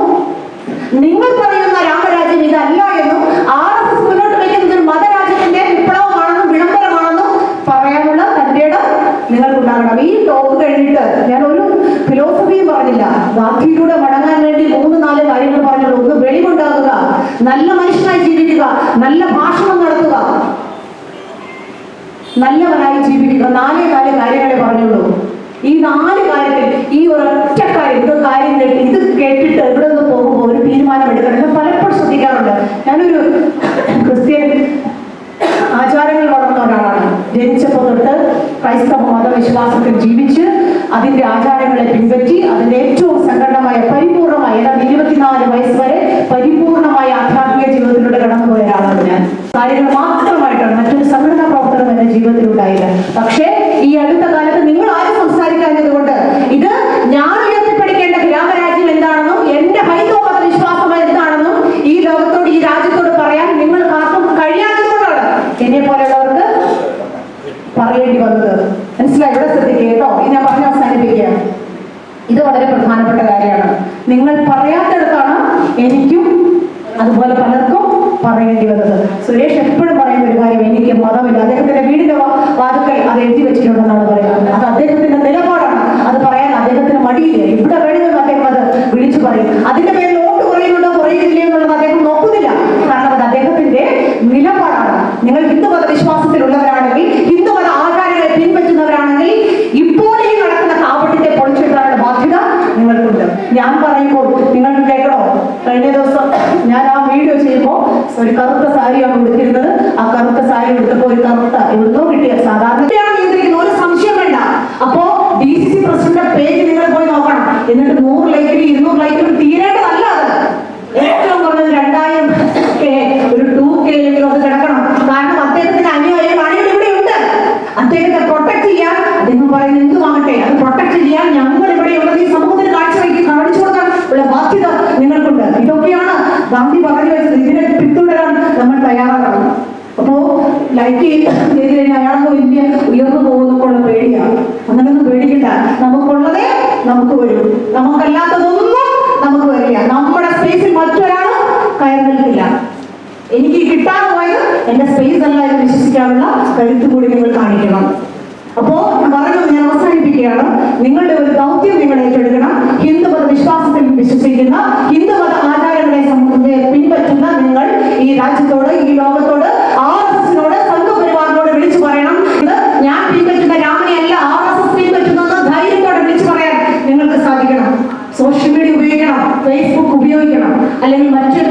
[SPEAKER 4] നിങ്ങൾ പറയുന്ന രാമരാജ്യം ഇതല്ല എന്നും RSS മുന്നോട്ട് വയ്ക്കുന്നത് മതരാജ്യത്തിന്റെ വിപ്ലവമാണെന്നും വിളംബരമാണെന്നും പറയാനുള്ള തന്റെ ഇടം നിങ്ങൾക്കുണ്ടാകണം. ഈ ടോക്ക് കഴിഞ്ഞിട്ട് ഞാൻ ഒരു ഫിലോസഫിയും പറഞ്ഞില്ല. ഗാന്ധിയിലൂടെ മടങ്ങാൻ വേണ്ടി 3-4 കാര്യങ്ങൾ പറഞ്ഞുള്ളൂ. ഒന്ന്, വെളിവുണ്ടാകുക, നല്ല മനുഷ്യനായി ജീവിക്കുക, നല്ല ഭാഷണം നടത്തുക, നല്ലവനായി ജീവിക്കുക. 4 കാര്യങ്ങളെ പറഞ്ഞുള്ളൂ. ഈ 4 കാര്യത്തിൽ ഈ ഒരൊറ്റ കാര്യം, ഇത് കേട്ടിട്ട് ഇവിടെ നിന്ന് പോകുമ്പോൾ ഒരു തീരുമാനം എടുക്കണം. ഞാൻ പലപ്പോഴും ശ്രദ്ധിക്കാറുണ്ട്. ഞാനൊരു ക്രിസ്ത്യൻ ആചാരങ്ങൾ വളർന്ന ഒരാളാണ്. ജനിച്ചപ്പോൾ തൊട്ട് ക്രൈസ്തവ മതവിശ്വാസത്തിൽ ജീവിച്ച് അതിന്റെ ആചാരങ്ങളെ പിൻപറ്റി അതിന്റെ ഏറ്റവും സങ്കടമായ ഞാൻ. കാര്യങ്ങൾ മാത്രമായിട്ടാണ്, മറ്റൊരു സംഘടനാ പ്രവർത്തനം എന്റെ ജീവിതത്തിൽ ഉണ്ടായില്ല. പക്ഷേ ഈ അടുത്ത കാലത്ത് നിങ്ങൾ ആരും സംസാരിക്കാഞ്ഞത് കൊണ്ട് ഇത് ഞാൻ ഉയർത്തിപ്പിടിക്കേണ്ട ഗ്രാമരാജ്യം എന്താണെന്നും എന്റെ ഹൈന്ദവ മത വിശ്വാസം എന്താണെന്നും ഈ ലോകത്തോട്, ഈ രാജ്യത്തോട് പറയാൻ നിങ്ങൾ ആർക്കും കഴിയാത്തതുകൊണ്ടാണ് എന്നെ പോലെയുള്ളവർക്ക് പറയേണ്ടി വന്നത്. മനസ്സിലായി? ഇവിടെ ശ്രദ്ധിക്കുക കേട്ടോ. ഇത് ഞാൻ പറഞ്ഞ് അവസാനിപ്പിക്കുക. ഇത് വളരെ പ്രധാനപ്പെട്ട കാര്യമാണ്. നിങ്ങൾ പറയാത്തിടത്താണ് എനിക്കും അതുപോലെ പലർക്കും പറയേണ്ടി വന്നത്. സുരേഷ് എപ്പോഴും പറയുന്ന ഒരു കാര്യം, എനിക്ക് മതമില്ല. അദ്ദേഹത്തിന്റെ വീടിന്റെ വാതുക്കൽ അത് എഴുതി വെച്ചിട്ടുണ്ടെന്നാണ് പറയുന്നത്. അത് അദ്ദേഹത്തിന്റെ നിലപാടാണ്. അത് പറയാൻ അദ്ദേഹത്തിന് മടിയില്ല. ഇവിടെ വേണമെന്ന് അദ്ദേഹം അത് വിളിച്ചു പറയും. അതിന്റെ പേരിൽ വോട്ട് കുറയുന്നുണ്ടോ കുറയുന്നില്ലേ എന്നുള്ളത് അദ്ദേഹം നോക്കുന്നില്ല. കാരണം അത് അദ്ദേഹത്തിന്റെ നിലപാടാണ്. നിങ്ങൾ ഹിന്ദുമത വിശ്വാസത്തിലുള്ളവരാണെങ്കിൽ, ഹിന്ദുമത ആചാരങ്ങളെ പിൻപറ്റുന്നവരാണെങ്കിൽ ഇപ്പോൾ ഈ നടക്കുന്ന കാപട്യത്തെ പൊളിച്ചെടുക്കാനുള്ള ബാധ്യത നിങ്ങൾക്കുണ്ട്. ഞാൻ പറയുമ്പോൾ നിങ്ങൾക്ക് കേൾക്കണോ? കഴിഞ്ഞ ദിവസം ഞാൻ ആ വീഡിയോ ചെയ്യുമ്പോൾ ഒരു കറുത്ത സാരിയാണ് ഉടുത്തിരുന്നത്. ആ കറുത്ത സാരി എടുത്തപ്പോൾ ഒരു കറുത്ത എവിടുന്നോ കിട്ടിയ സാധാരണ നിയന്ത്രിക്കുന്ന ഒരു സംശയം വേണ്ട. അപ്പോ DCC പ്രസിഡന്റ് പേജ് നിങ്ങൾ പോയി നോക്കണം. എന്നിട്ട് 100 ലൈക്കിലും 200 ലൈക്കിലും തീരേണ്ടതല്ല. അത് ഏറ്റവും കുറഞ്ഞത് 2000 ഒരു 2K അത് കിടക്കണം. കാരണം അദ്ദേഹത്തിന്റെ അനുയായികൾ ഇവിടെ ഉണ്ട്. അദ്ദേഹത്തെ പ്രൊട്ടക്ട് ചെയ്യാൻ അദ്ദേഹം പറയുന്നത് എന്തുമാകട്ടെ അത് പ്രൊട്ടക്ട് ചെയ്യാൻ ഞങ്ങൾ ഇവിടെ ഉള്ളത് ഈ സമൂഹത്തിന് കാണിച്ചു കൊടുക്കാൻ ഉള്ള ബാധ്യത നിങ്ങൾക്കുണ്ട്. ഇതൊക്കെയാണ് ഗാന്ധി പറഞ്ഞു വെച്ചത്. ഇതിനെ പിന്തുടരാൻ നമ്മൾ തയ്യാറാകണം. അപ്പോ ലൈക്ക് ചെയ്ത് കഴിഞ്ഞാൽ അയാളൊക്കെ വലിയ ഉയർന്നു പോകുന്നൊക്കെയുള്ള പേടിയാണ്. അങ്ങനെയൊന്നും പേടിക്കണ്ട. നമുക്കുള്ളതേ നമുക്ക് വരും. നമുക്കല്ലാത്തതൊന്നും നമുക്ക് വരില്ല. നമ്മുടെ സ്പേസിൽ മറ്റൊരാളും കയറി നിൽക്കില്ല. എനിക്ക് കിട്ടാതെ പോയത് എന്റെ സ്പേസ് അല്ല എന്ന് വിശ്വസിക്കാനുള്ള കരുത്ത് കൂടി നിങ്ങൾ കാണിക്കണം. അപ്പോ ഞാൻ അവസാനിപ്പിക്കുകയാണ്. നിങ്ങളുടെ ഒരു ദൗത്യം നിങ്ങൾ ഏറ്റെടുക്കണം. ഹിന്ദുമത വിശ്വാസത്തിൽ വിശ്വസിക്കുന്ന, ഹിന്ദുമത ആചാരങ്ങളെ പിൻപറ്റുന്ന നിങ്ങൾ ഈ രാജ്യത്തോട്, ഈ ലോകത്തോട്, RSSനോട്, സംഘപരിവാറിനോട് വിളിച്ചു പറയണം. ഇത് ഞാൻ പിൻപറ്റുന്ന രാമനെയല്ല RSS പിൻപറ്റുന്നത് ധൈര്യത്തോടെ വിളിച്ചു പറയാൻ നിങ്ങൾക്ക് സാധിക്കണം. സോഷ്യൽ മീഡിയ ഉപയോഗിക്കണം, ഫേസ്ബുക്ക് ഉപയോഗിക്കണം, അല്ലെങ്കിൽ മറ്റ്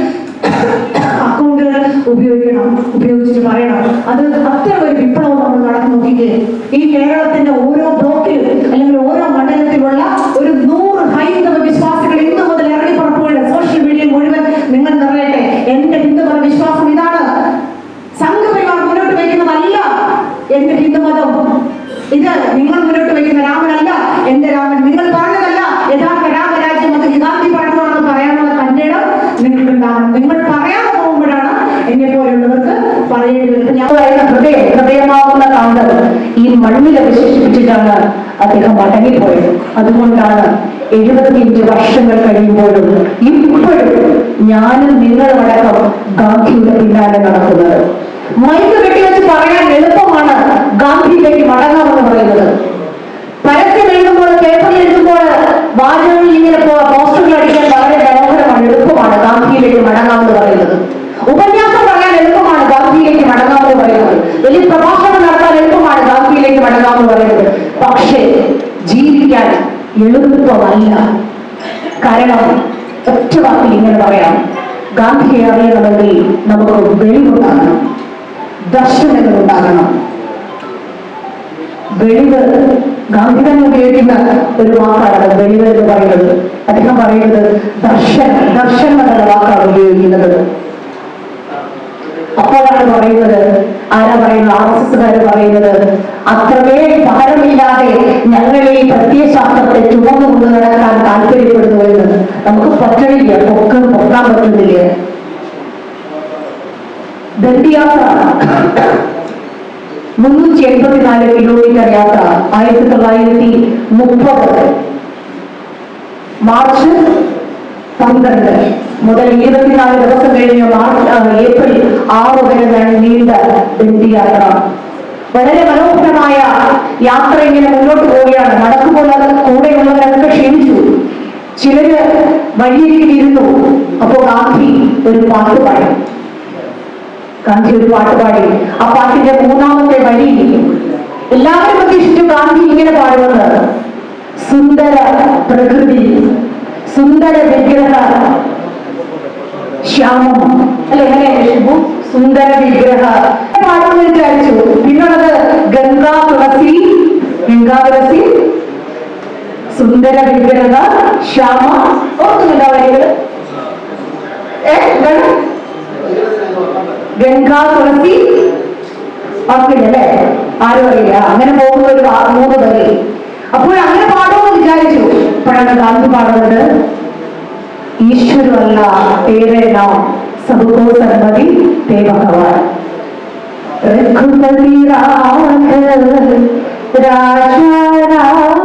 [SPEAKER 4] അക്കൗണ്ടുകൾ ഉപയോഗിച്ചിട്ട് പറയണം. അത് അത്തരം ഒരു വിപ്ലവം നമ്മൾ നടന്നു നോക്കിക്കേ. ഈ കേരളത്തിന്റെ ഓരോ ബ്ലോക്കിലും അല്ലെങ്കിൽ ഓരോ മണ്ഡലത്തിലുള്ള ഒരു 100 ഹൈന്ദവ വിശ്വാസികൾ ഇന്നു മുതൽ ഇറങ്ങി പുറപ്പെടുക. സോഷ്യൽ മീഡിയ മുഴുവൻ നിങ്ങൾ നിറയട്ടെ. എന്റെ ഹിന്ദുമത വിശ്വാസം ഇതാണ്. സംഘപരിവാർ മുന്നോട്ട് വയ്ക്കുന്നതല്ല എന്റെ ഹിന്ദുമതം. ഇത് നിങ്ങൾ മുന്നോട്ട് വയ്ക്കുന്ന രാമനല്ല എന്റെ രാമൻ. നിങ്ങൾ പറഞ്ഞതല്ല യഥാർത്ഥ രാമരാജ്യം. അത് ഗാന്ധി പറഞ്ഞതാണെന്ന് പറയാനുള്ള തന്റെ ഇടം നിങ്ങൾക്കുണ്ടാകണം. നിങ്ങൾ പറയാതെ പോകുമ്പോഴാണ് എന്നെ പോലുള്ളവർക്ക് പറയേണ്ടി വരുന്നത്. ഞാൻ പറയുന്ന ഹൃദയമാവുന്ന കാന്തം ഈ മണ്ണിലെ വിശേഷിപ്പിച്ചിട്ടാണ് അദ്ദേഹം മടങ്ങിപ്പോയത്. അതുകൊണ്ടാണ് 75 വർഷങ്ങൾ കഴിയുമ്പോഴും ഇപ്പോഴും ഞാനും നിങ്ങളുമടക്കം ഗാന്ധിയുടെ പിന്നാലെ നടക്കുന്നത്. മൈക്ക് കെട്ടിവെച്ച് പറയാൻ എളുപ്പമാണ് ഗാന്ധിയിലേക്ക് മടങ്ങാമെന്ന് പറയുന്നത്. പരസ്യം എഴുതുമ്പോൾ, പേപ്പറിൽ എഴുതുമ്പോൾ, വാചകങ്ങളിൽ ഇങ്ങനെ പോസ്റ്ററുകൾ അടിക്കാൻ വളരെ മനോഹരമാണ്, എളുപ്പമാണ് ഗാന്ധിയിലേക്ക് മടങ്ങാമെന്ന് പറയുന്നത്. ഉപന്യാസം പറയാൻ എളുപ്പമാണ് ഗാന്ധിയിലേക്ക് മടങ്ങാമെന്ന് പറയുന്നത്. വലിയ പ്രഭാഷണം നടത്താൻ എളുപ്പമാണ് ഗാന്ധിയിലേക്ക് മടങ്ങാമെന്ന് പറയുന്നത്. പക്ഷേ ജീവിക്കാൻ എളുപ്പമല്ല. കാരണം ഒറ്റ വാക്കിൽ ഇങ്ങനെ പറയാം, ഗാന്ധിയെ അറിയണമെങ്കിൽ നമുക്ക് വെളിവുണ്ടാകണം, ദർശനങ്ങൾ ഉണ്ടാകണം. വെളിവ് ഗാന്ധി തന്നെ ഉപയോഗിക്കുന്ന ഒരു വാക്കാണ് വെളിവ് എന്ന് പറയുന്നത്. അദ്ദേഹം പറയുന്നത് ദർശനം എന്നുള്ള വാക്കാണ് ഉപയോഗിക്കുന്നത്. അപ്പോഴാണ് പറയുന്നത്, ആരാ പറയുന്നത്? RSSകാര് പറയുന്നത് അത്രമേൽ ഭാരമില്ലാതെ ഞങ്ങളെ ഈ പ്രത്യയശാസ്ത്രത്തെ ചുമന്നുകൊണ്ട് നടക്കാൻ താല്പര്യപ്പെടുന്നു എന്ന്. നമുക്ക് പറ്റണില്ല, പൊക്കാൻ പറ്റുന്നില്ല. ദണ്ഡിയാത്ര 384 കിലോമീറ്റർ യാത്ര 1930 മാർച്ച് 12 മുതൽ 24 ദിവസം കഴിഞ്ഞ് ഏപ്രിൽ 6 വരെ നീണ്ട ദണ്ഡിയാത്ര. വളരെ മനോഹരമായ യാത്ര ഇങ്ങനെ മുന്നോട്ട് പോവുകയാണ്. നടക്കുമ്പോൾ അത് കൂടെയുള്ളവരൊക്കെ ക്ഷണിച്ചു. ചിലര് വഴിയിരിക്കുന്നു. അപ്പോ ഗാന്ധി ഒരു പാട്ട് പാടി. ആ പാട്ടിന്റെ 3ാമത്തെ വരി എല്ലാവരും പ്രതീക്ഷിച്ചു ഗാന്ധി ഇങ്ങനെ പാടുന്നത്: സുന്ദര പ്രകൃതി, സുന്ദര വിഗ്രഹ ശ്യാമം, അല്ലെ ഷിബു? സുന്ദര വിഗ്രഹ പാടുമെന്ന് വിചാരിച്ചു. പിന്നുള്ളത് ഗംഗാ തുളസി, സുന്ദര വിഗ്രഹ ശ്യാമ. ഓർക്കുന്നുണ്ടോ വരികൾ? ഗംഗ ഓർക്കില്ലല്ലേ? ആരും അറിയില്ല. അങ്ങനെ പോകുന്ന ഒരു 3 വരി. അപ്പോൾ അങ്ങനെ പാടുമെന്ന് വിചാരിച്ചു. അപ്പോഴാണ് ഗാന്ധി പാടുന്നത്, ഈശ്വരല്ല തേരെ നാം സബുക്കോ സന്മതി തേ ഭഗവാൻ. രഘുപതി രാഘവ രാജാ രാം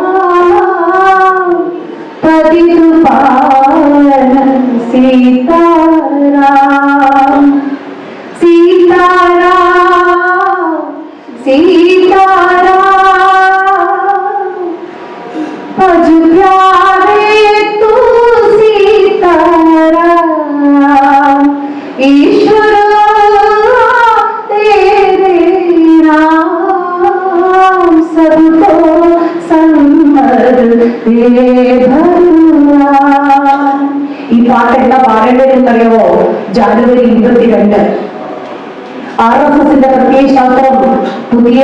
[SPEAKER 4] പതിതു പാലന സീതാരാം സീതാരാം സീതാരാം भज प्यारे तू सीताराम ईश्वर तेरे नाम सबको सम्मत दे भगवान. ഈ പാട്ട് എന്താ പാടേണ്ടതെന്നറിയോ? ജാനുവരി 22 RSSന്റെ പ്രത്യയശാസ്ത്രം പുതിയ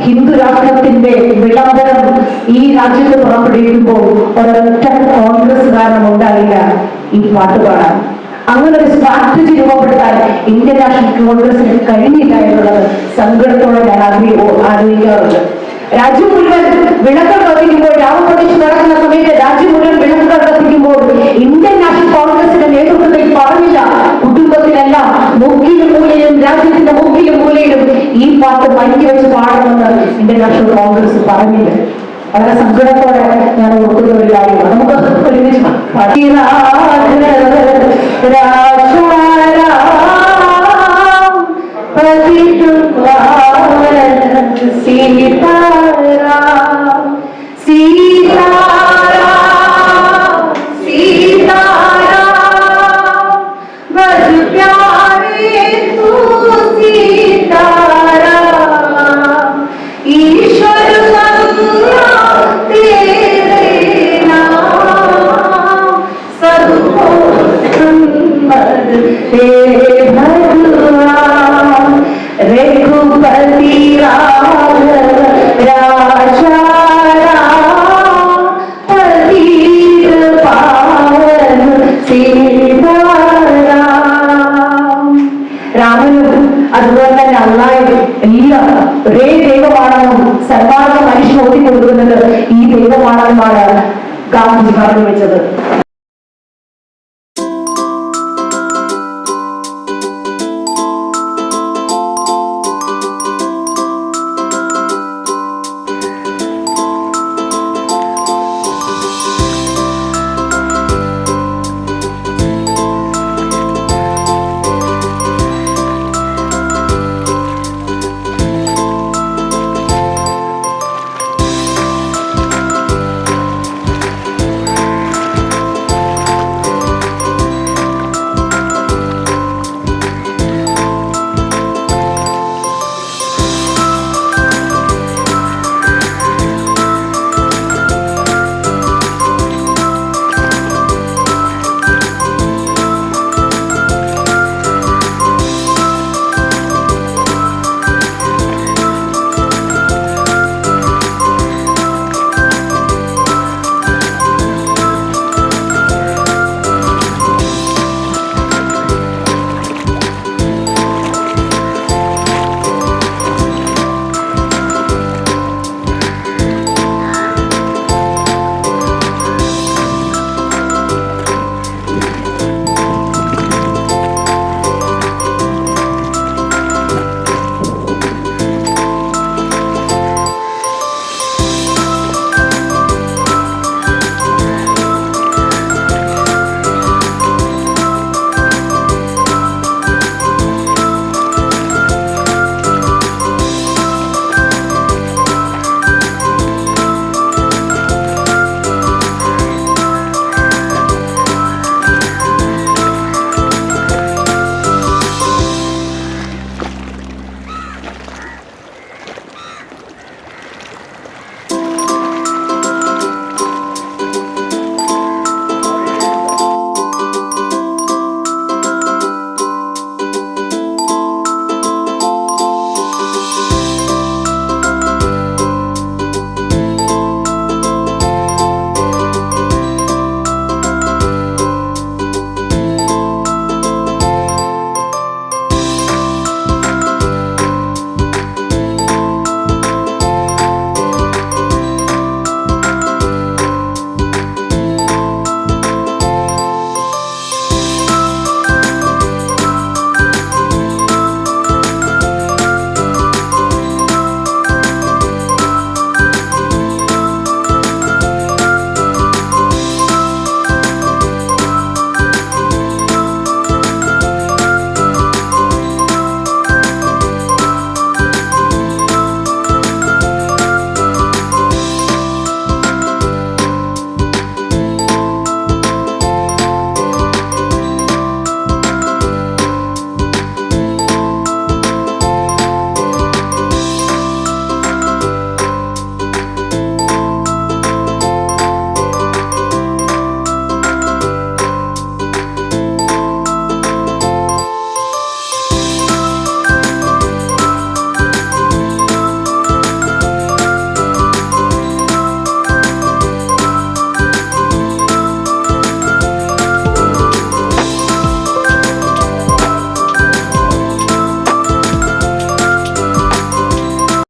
[SPEAKER 4] ഹിന്ദു രാഷ്ട്രത്തിന്റെ വിളംബരം ഈ രാജ്യത്ത് പുറപ്പെടുവിക്കുമ്പോൾ ഒരൊറ്റ കോൺഗ്രസ്സുകാരനും ഉണ്ടായില്ല ഈ പാട്ട് പാടാൻ. അങ്ങനെ ഒരു സ്ട്രാറ്റജി രൂപപ്പെടുത്താൻ ഇന്ത്യൻ നാഷണൽ കോൺഗ്രസിന് കഴിഞ്ഞില്ല എന്നുള്ളത് സങ്കടത്തോടെ ഞാൻ ആലോചിക്കാറുണ്ട്. രാജ്യം മുഴുവൻ വിളക്കുകൾ കത്തിക്കുമ്പോൾ, രാമപ്രദേശ് നടക്കുന്ന സമയത്ത് രാജ്യം മുഴുവൻ വിളക്കുകൾ കത്തിക്കുമ്പോൾ ഇന്ത്യൻ നാഷണൽ കോൺഗ്രസിന്റെ നേതൃത്വത്തിൽ പറഞ്ഞില്ല, കുടുംബത്തിലെല്ലാം മുക്കിലും മൂലയിലും രാജ്യത്തിന്റെ മുക്കിലും മൂലയിലും ഈ പാട്ട് മൈക്ക് വെച്ച് പാടണമെന്ന് ഇന്ത്യൻ നാഷണൽ കോൺഗ്രസ് പറഞ്ഞില്ല. വളരെ സങ്കടത്തോടെ ഞാൻ ഓർക്കുന്ന ഒരു കാര്യമാണ്. നമുക്ക് ഒരുമിച്ച് സീത